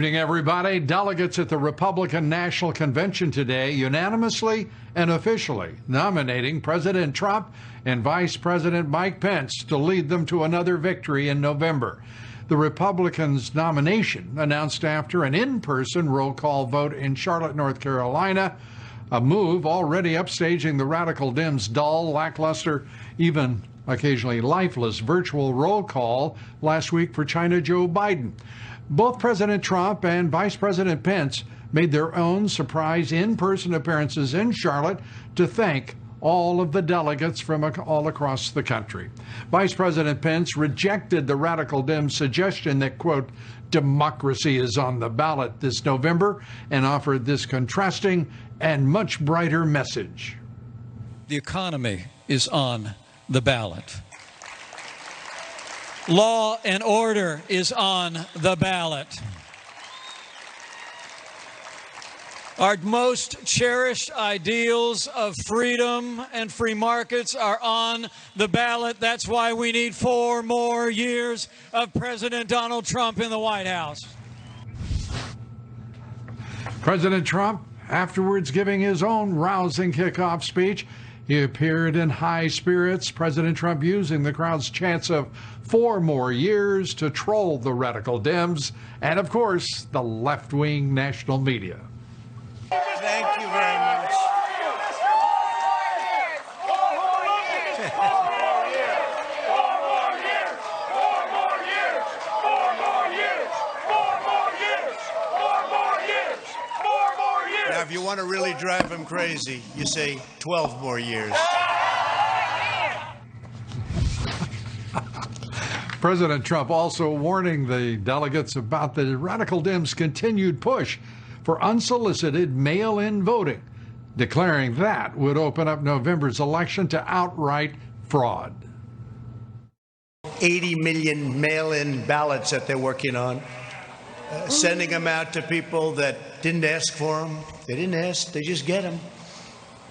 Good evening, everybody. Delegates at the Republican National Convention today unanimously and officially nominating President Trump and Vice President Mike Pence to lead them to another victory in November. The Republicans' nomination announced after an in-person roll call vote in Charlotte, North Carolina, a move already upstaging the radical Dems' dull, lackluster, even occasionally lifeless virtual roll call last week for China Joe Biden. Both President Trump and Vice President Pence made their own surprise in-person appearances in Charlotte to thank all of the delegates from all across the country. Vice President Pence rejected the radical Dems' suggestion that, quote, democracy is on the ballot this November, and offered this contrasting and much brighter message. The economy is on the ballot. Law and order is on the ballot. Our most cherished ideals of freedom and free markets are on the ballot. That's why we need 4 more years of President Donald Trump in the White House. President Trump, afterwards giving his own rousing kickoff speech, he appeared in high spirits. President Trump using the crowd's chance of 4 more years to troll the radical Dems and, of course, the left-wing national media. Thank you very much. Now, if you want to really drive him crazy, you say 12 more years. President Trump also warning the delegates about the radical Dems' continued push for unsolicited mail-in voting, declaring that would open up November's election to outright fraud. 80 million mail-in ballots that they're working on, sending them out to people that didn't ask for them. They didn't ask, they just get them.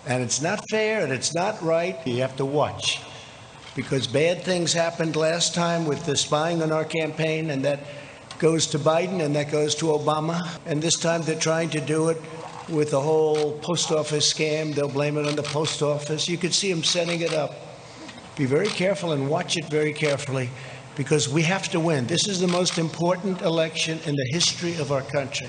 And it's not fair and it's not right. You have to watch, because bad things happened last time with the spying on our campaign, and that goes to Biden and that goes to Obama. And this time they're trying to do it with the whole post office scam. They'll blame it on the post office. You could see them setting it up. Be very careful and watch it very carefully, because we have to win. This is the most important election in the history of our country.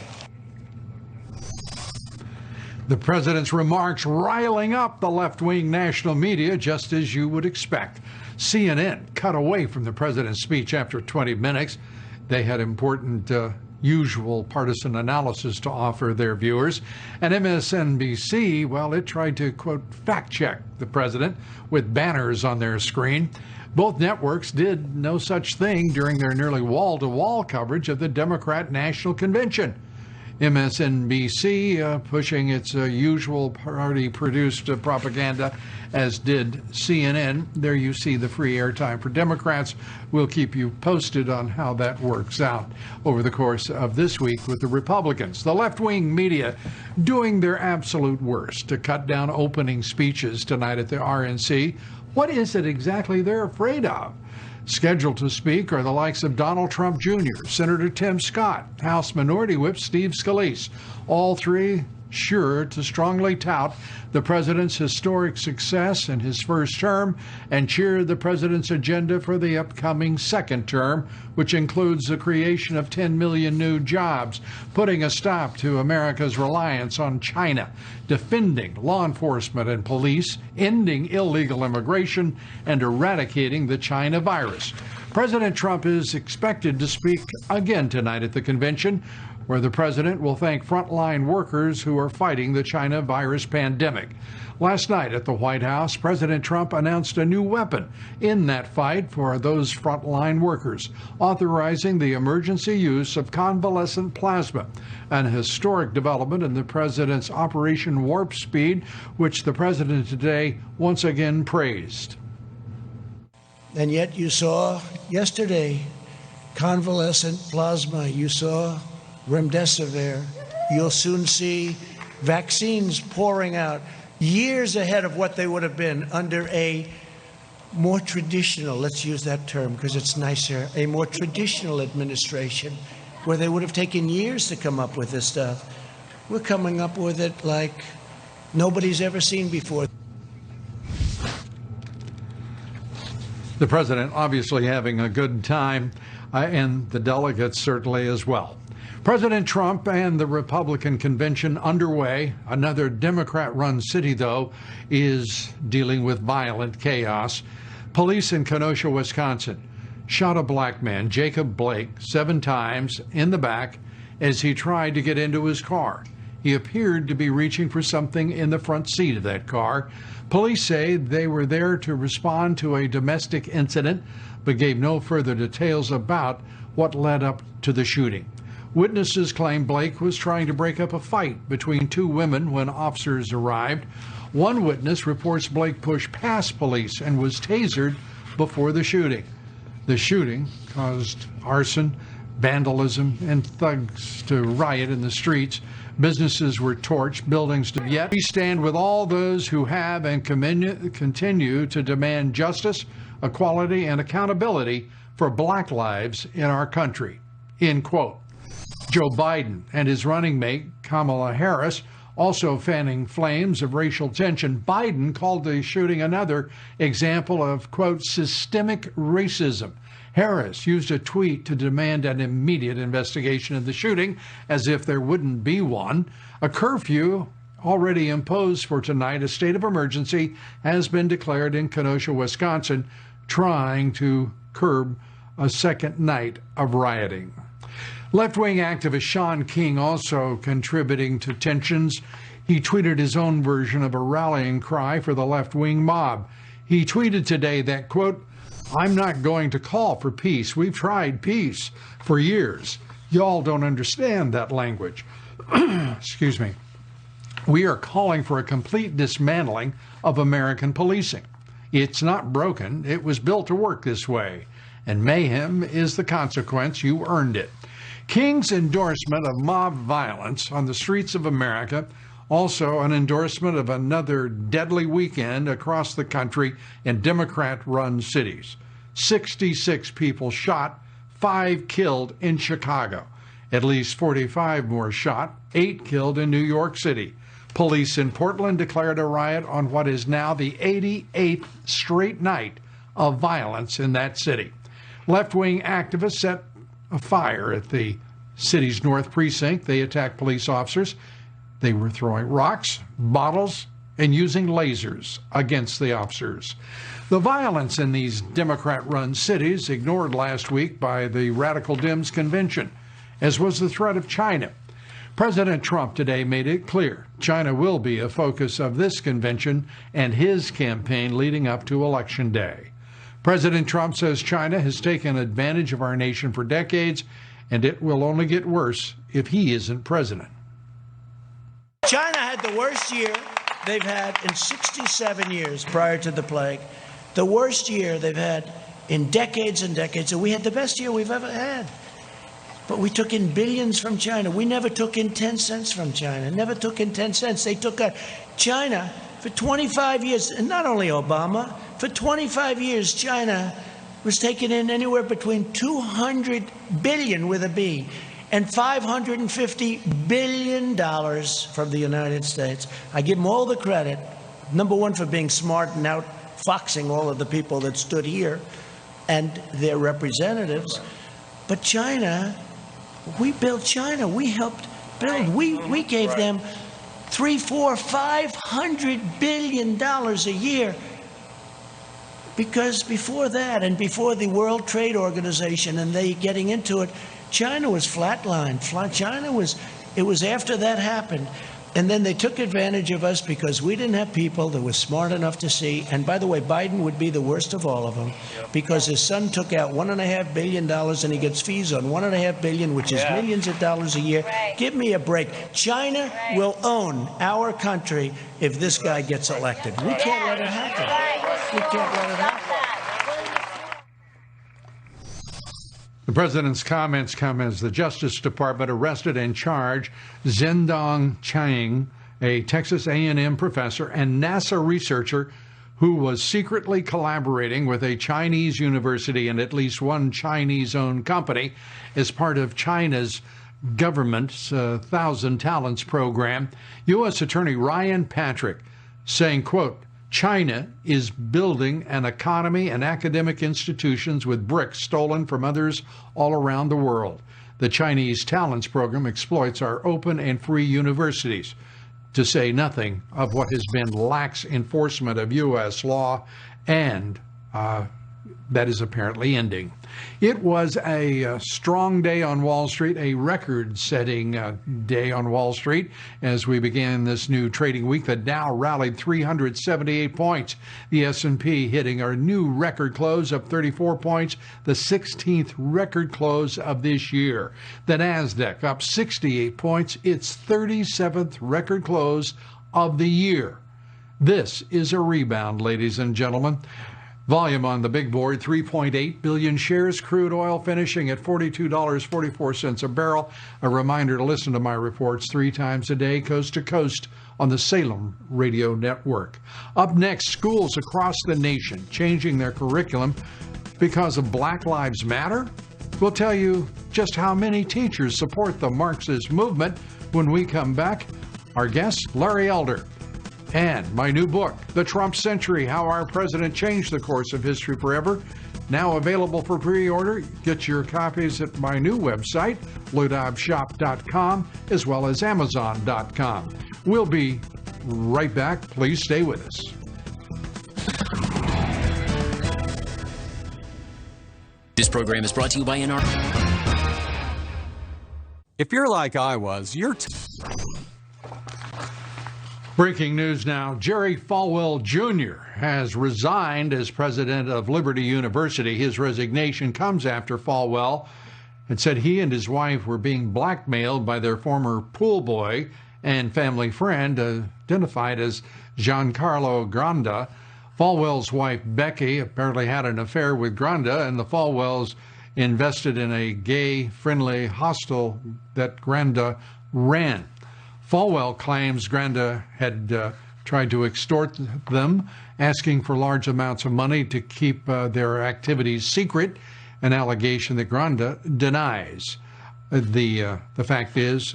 The president's remarks riling up the left-wing national media, just as you would expect. CNN cut away from the president's speech after 20 minutes. They had important usual partisan analysis to offer their viewers. And MSNBC, well, it tried to, quote, fact-check the president with banners on their screen. Both networks did no such thing during their nearly wall-to-wall coverage of the Democrat National Convention. MSNBC pushing its usual party-produced propaganda, as did CNN. There you see the free airtime for Democrats. We'll keep you posted on how that works out over the course of this week with the Republicans. The left-wing media doing their absolute worst to cut down opening speeches tonight at the RNC. What is it exactly they're afraid of? Scheduled to speak are the likes of Donald Trump Jr., Senator Tim Scott, House Minority Whip Steve Scalise, all three sure to strongly tout the president's historic success in his first term and cheer the president's agenda for the upcoming second term, which includes the creation of 10 million new jobs, putting a stop to America's reliance on China, defending law enforcement and police, ending illegal immigration, and eradicating the China virus. President Trump is expected to speak again tonight at the convention, where the president will thank frontline workers who are fighting the China virus pandemic. Last night at the White House, President Trump announced a new weapon in that fight for those frontline workers, authorizing the emergency use of convalescent plasma, an historic development in the president's Operation Warp Speed, which the president today once again praised. And yet you saw yesterday convalescent plasma. You saw remdesivir. You'll soon see vaccines pouring out years ahead of what they would have been under a more traditional, let's use that term because it's nicer, a more traditional administration. where they would have taken years to come up with this stuff. We're coming up with it like nobody's ever seen before. The president obviously having a good time, and the delegates certainly as well. President Trump and the Republican convention underway. Another Democrat-run city, though, is dealing with violent chaos. Police in Kenosha, Wisconsin, shot a black man, Jacob Blake, 7 times in the back as he tried to get into his car. He appeared to be reaching for something in the front seat of that car. Police say they were there to respond to a domestic incident, but gave no further details about what led up to the shooting. Witnesses claim Blake was trying to break up a fight between 2 women when officers arrived. One witness reports Blake pushed past police and was tasered before the shooting. The shooting caused arson, vandalism, and thugs to riot in the streets. Businesses were torched, buildings to yet. We stand with all those who have and continue to demand justice, equality, and accountability for black lives in our country. End quote. Joe Biden and his running mate, Kamala Harris, also fanning flames of racial tension. Biden called the shooting another example of, quote, systemic racism. Harris used a tweet to demand an immediate investigation of the shooting, as if there wouldn't be one. A curfew already imposed for tonight, a state of emergency, has been declared in Kenosha, Wisconsin, trying to curb a second night of rioting. Left-wing activist Sean King also contributing to tensions. He tweeted his own version of a rallying cry for the left-wing mob. He tweeted today that, quote, I'm not going to call for peace. We've tried peace for years. Y'all don't understand that language. Excuse me. We are calling for a complete dismantling of American policing. It's not broken. It was built to work this way. And mayhem is the consequence. You earned it. King's endorsement of mob violence on the streets of America, also an endorsement of another deadly weekend across the country in Democrat-run cities. 66 people shot, 5 killed in Chicago. At least 45 more shot, 8 killed in New York City. Police in Portland declared a riot on what is now the 88th straight night of violence in that city. Left-wing activists set a fire at the city's North Precinct. They attacked police officers. They were throwing rocks, bottles, and using lasers against the officers. The violence in these Democrat-run cities ignored last week by the Radical Dems convention, as was the threat of China. President Trump today made it clear China will be a focus of this convention and his campaign leading up to Election Day. President Trump says China has taken advantage of our nation for decades, and it will only get worse if he isn't president. China had the worst year they've had in 67 years prior to the plague. The worst year they've had in decades and decades. And we had the best year we've ever had. But we took in billions from China. We never took in 10 cents from China. Never took in 10 cents. They took China for 25 years, and not only Obama, for 25 years, China was taking in anywhere between 200 billion with a B and $550 billion from the United States. I give them all the credit, number one, for being smart and outfoxing all of the people that stood here and their representatives. But China, we built China. We helped build. We gave them $300, $400, $500 billion a year. Because before that, and before the World Trade Organization and they getting into it, China was flatlined. It was after that happened. And then they took advantage of us because we didn't have people that were smart enough to see. And by the way, Biden would be the worst of all of them because his son took out $1.5 billion and he gets fees on $1.5 billion, which is millions of dollars a year. Give me a break. China will own our country if this guy gets elected. We can't let it happen. We can't let it happen. The president's comments come as the Justice Department arrested and charged Zhendong Chang, a Texas A&M professor and NASA researcher who was secretly collaborating with a Chinese university and at least one Chinese-owned company as part of China's government's 1,000 Talents program. U.S. Attorney Ryan Patrick saying, quote, China is building an economy and academic institutions with bricks stolen from others all around the world. The Chinese Talents program exploits our open and free universities, to say nothing of what has been lax enforcement of U.S. law, and that is apparently ending. It was a strong day on Wall Street, a record-setting day on Wall Street as we began this new trading week. The Dow rallied 378 points. The S&P hitting our new record close up 34 points, the 16th record close of this year. The Nasdaq up 68 points, its 37th record close of the year. This is a rebound, ladies and gentlemen. Volume on the big board, 3.8 billion shares. Crude oil finishing at $42.44 a barrel. A reminder to listen to my reports 3 times a day, coast to coast, on the Salem Radio Network. Up next, schools across the nation changing their curriculum because of Black Lives Matter. We'll tell you just how many teachers support the Marxist movement when we come back. Our guest, Larry Elder. And my new book, The Trump Century, How Our President Changed the Course of History Forever, now available for pre-order. Get your copies at my new website, LouDobbsShop.com, as well as Amazon.com. We'll be right back. Please stay with us. This program is brought to you by NR. If you're like I was, you're... Breaking news now. Jerry Falwell Jr. has resigned as president of Liberty University. His resignation comes after Falwell had said he and his wife were being blackmailed by their former pool boy and family friend, identified as Giancarlo Granda. Falwell's wife, Becky, apparently had an affair with Granda, and the Falwells invested in a gay-friendly hostel that Granda ran. Falwell claims Granda had tried to extort them, asking for large amounts of money to keep their activities secret, an allegation that Granda denies. The fact is,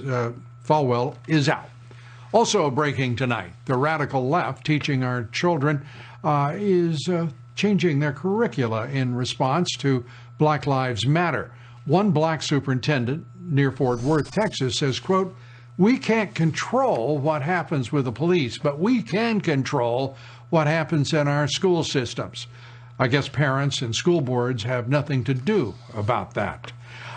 Falwell is out. Also breaking tonight, the radical left teaching our children is changing their curricula in response to Black Lives Matter. One black superintendent near Fort Worth, Texas, says, quote, we can't control what happens with the police, but we can control what happens in our school systems. I guess parents and school boards have nothing to do about that.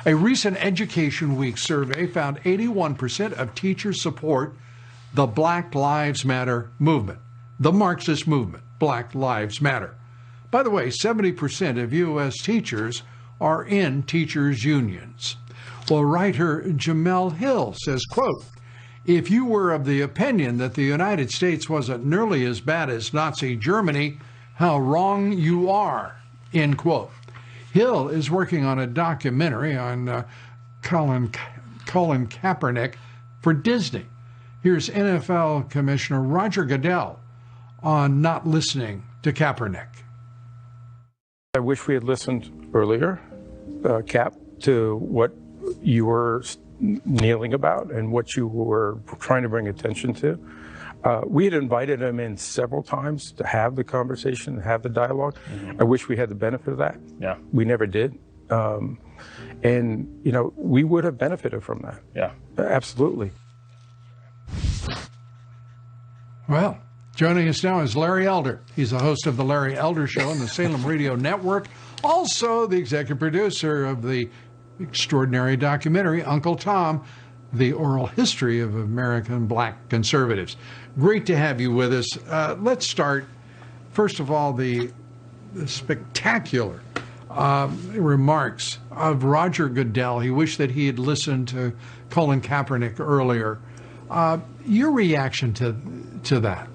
A recent Education Week survey found 81% of teachers support the Black Lives Matter movement, the Marxist movement, Black Lives Matter. By the way, 70% of U.S. teachers are in teachers' unions. Well, writer Jamel Hill says, quote, if you were of the opinion that the United States wasn't nearly as bad as Nazi Germany, how wrong you are, end quote. Hill is working on a documentary on Colin Kaepernick for Disney. Here's NFL Commissioner Roger Goodell on not listening to Kaepernick. I wish we had listened earlier, Cap, to what you were kneeling about and what you were trying to bring attention to. We had invited him in several times to have the conversation, have the dialogue. I wish we had the benefit of that. Yeah. We never did. And, you know, we would have benefited from that. Yeah. Absolutely. Well, joining us now is Larry Elder. He's the host of the Larry Elder Show on the Salem Radio Network. Also the executive producer of the extraordinary documentary, Uncle Tom, The Oral History of American Black Conservatives. Great to have you with us. Let's start, first of all, the spectacular remarks of Roger Goodell. He wished that he had listened to Colin Kaepernick earlier. Your reaction to that?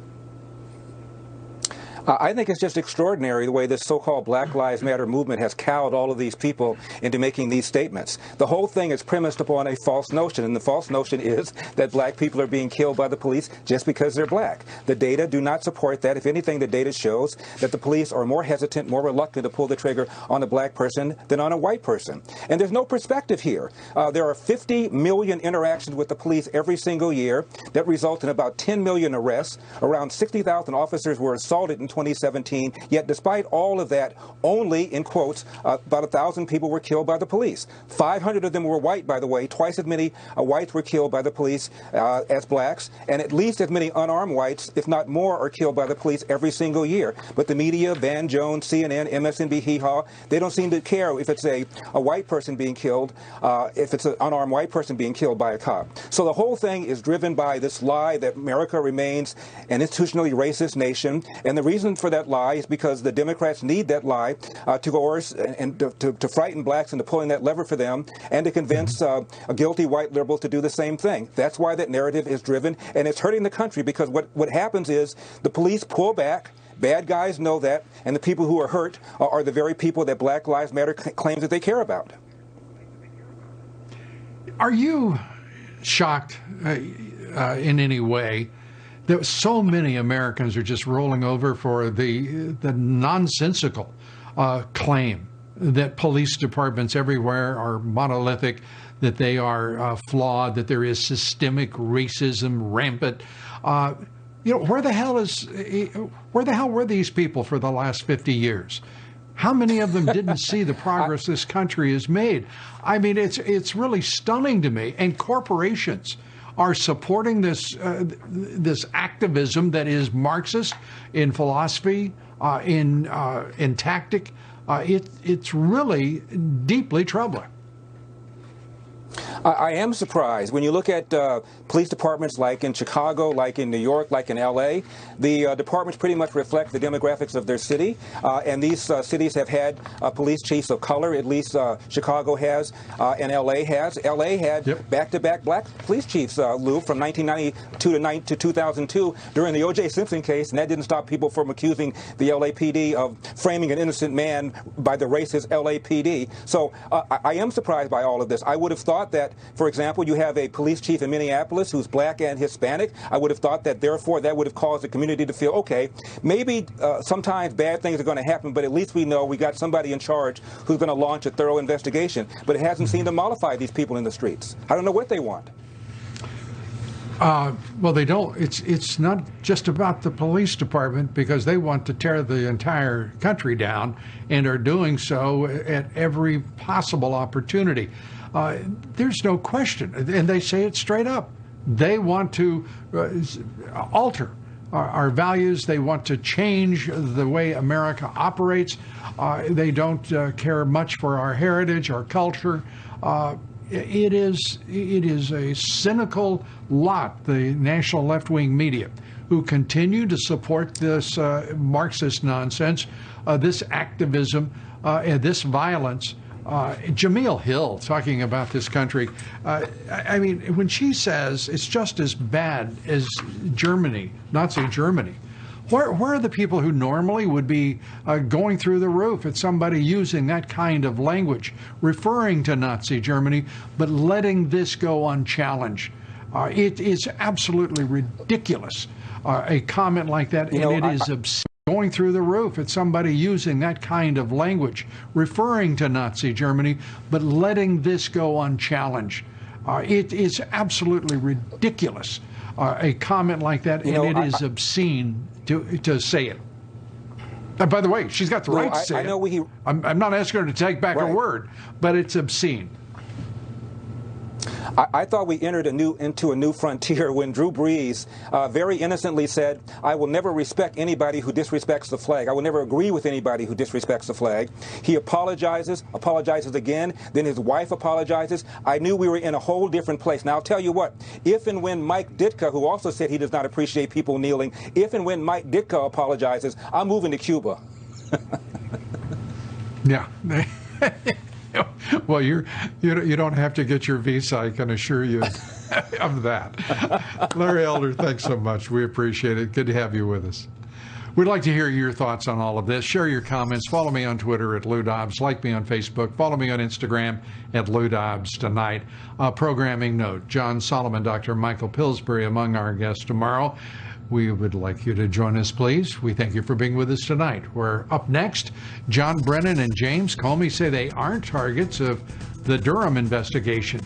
I think it's just extraordinary the way this so-called Black Lives Matter movement has cowed all of these people into making these statements. The whole thing is premised upon a false notion, and the false notion is that black people are being killed by the police just because they're black. The data do not support that. If anything, the data shows that the police are more hesitant, more reluctant to pull the trigger on a black person than on a white person. And there's no perspective here. There are 50 million interactions with the police every single year that result in about 10 million arrests. Around 60,000 officers were assaulted in 2017, yet despite all of that, only, in quotes, about 1,000 people were killed by the police. 500 of them were white, by the way. Twice as many whites were killed by the police as blacks, and at least as many unarmed whites, if not more, are killed by the police every single year. But the media, Van Jones, CNN, MSNBC, Hee Haw, they don't seem to care if it's a white person being killed, if it's an unarmed white person being killed by a cop. So the whole thing is driven by this lie that America remains an institutionally racist nation, and the reason for that lie is because the Democrats need that lie to coerce and to frighten blacks into pulling that lever for them, and to convince a guilty white liberal to do the same thing. That's why that narrative is driven, and it's hurting the country, because what happens is the police pull back. Bad guys know that, and the people who are hurt are the very people that Black Lives Matter claims that they care about. Are you shocked in any way that so many Americans are just rolling over for the nonsensical claim that police departments everywhere are monolithic, that they are flawed, that there is systemic racism rampant? Where the hell were these people for the last 50 years? How many of them didn't see the progress this country has made? I mean, it's really stunning to me. And corporations are supporting this activism that is Marxist in philosophy, in tactic. It's really deeply troubling. I am surprised. When you look at police departments like in Chicago, like in New York, like in L.A., the departments pretty much reflect the demographics of their city. And these cities have had police chiefs of color, at least Chicago has, and L.A. has. L.A. had back-to-back black police chiefs, Lou, from 1992 to 2002 during the O.J. Simpson case, and that didn't stop people from accusing the LAPD of framing an innocent man by the racist LAPD. So I am surprised by all of this. I would have thought that, for example, you have a police chief in Minneapolis who's black and Hispanic. I would have thought that, therefore, that would have caused the community to feel, okay, maybe sometimes bad things are going to happen, but at least we know we got somebody in charge who's going to launch a thorough investigation. But it hasn't seemed to mollify these people in the streets. I don't know what they want. Well, they don't. It's not just about the police department, because they want to tear the entire country down and are doing so at every possible opportunity. There's no question, and they say it straight up. They want to alter our values. They want to change the way America operates. They don't care much for our heritage, our culture. It is a cynical lot, the national left-wing media, who continue to support this Marxist nonsense, this activism, and this violence. Jameel Hill talking about this country. I mean, when she says it's just as bad as Germany, Nazi Germany, where are the people who normally would be going through the roof at somebody using that kind of language, referring to Nazi Germany, but letting this go unchallenged? It is absolutely ridiculous, a comment like that, and it is obscene. Going through the roof at somebody using that kind of language, referring to Nazi Germany, but letting this go unchallenged. It is absolutely ridiculous, a comment like that, and it is obscene to say it. By the way, she's got the right to say it. I'm not asking her to take back her word, but it's obscene. I thought we entered into a new frontier when Drew Brees very innocently said, "I will never respect anybody who disrespects the flag. I will never agree with anybody who disrespects the flag." He apologizes again, then his wife apologizes. I knew we were in a whole different place. Now, I'll tell you what, if and when Mike Ditka, who also said he does not appreciate people kneeling, if and when Mike Ditka apologizes, I'm moving to Cuba. Yeah. Well, you don't have to get your visa, I can assure you of that. Larry Elder, thanks so much. We appreciate it. Good to have you with us. We'd like to hear your thoughts on all of this. Share your comments. Follow me on Twitter at Lou Dobbs. Like me on Facebook. Follow me on Instagram at Lou Dobbs Tonight. Programming note, John Solomon, Dr. Michael Pillsbury among our guests tomorrow. We would like you to join us, please. We thank you for being with us tonight. We're up next. John Brennan and James Comey say they aren't targets of the Durham investigation.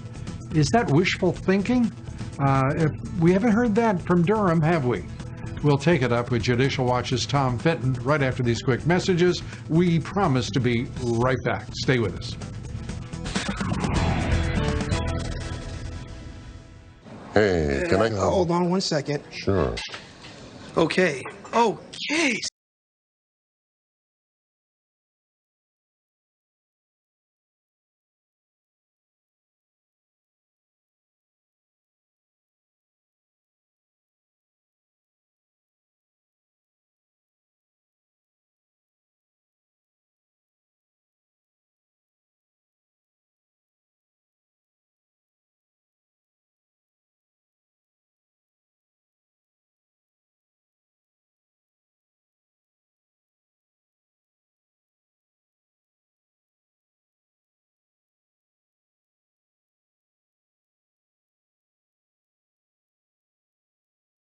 Is that wishful thinking? We haven't heard that from Durham, have we? We'll take it up with Judicial Watch's Tom Fitton right after these quick messages. We promise to be right back. Stay with us. Hey, can I hold on one second. Sure. Okay.